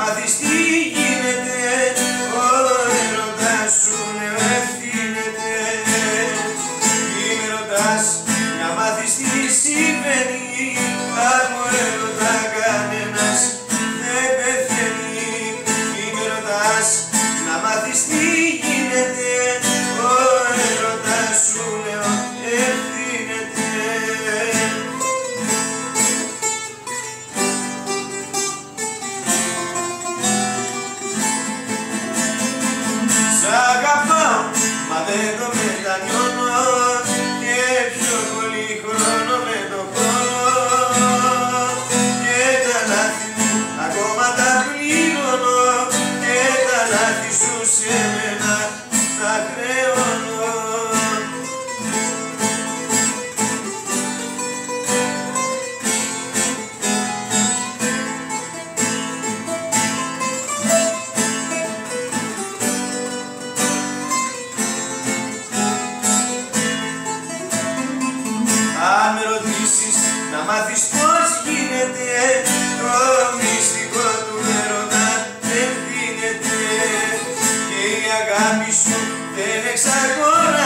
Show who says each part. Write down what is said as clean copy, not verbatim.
Speaker 1: μάθεις τι γίνεται, ο έρωτας σου ευθύνεται. Μη με ρωτάς να μάθεις τι συμβαίνει, από έρωτα κανένας δεν πεθαίνει. Μη με ρωτάς να μάθεις τι γίνεται, ο έρωτας σου ευθύνεται. Σ' αγαπάω, μα δεν το μετανιώνω, και πιο πολύ χρόνο με το χρόνο. Και τα λάθη μου ακόμα τα πληρώνω, και τα λάθη σου σε μένα τα χρεώνω. Αν με ρωτήσεις να μάθεις πώς γίνεται, το μυστικό του έρωτα ευθύνεται. Και η αγάπη σου δεν εξαγοράζεται.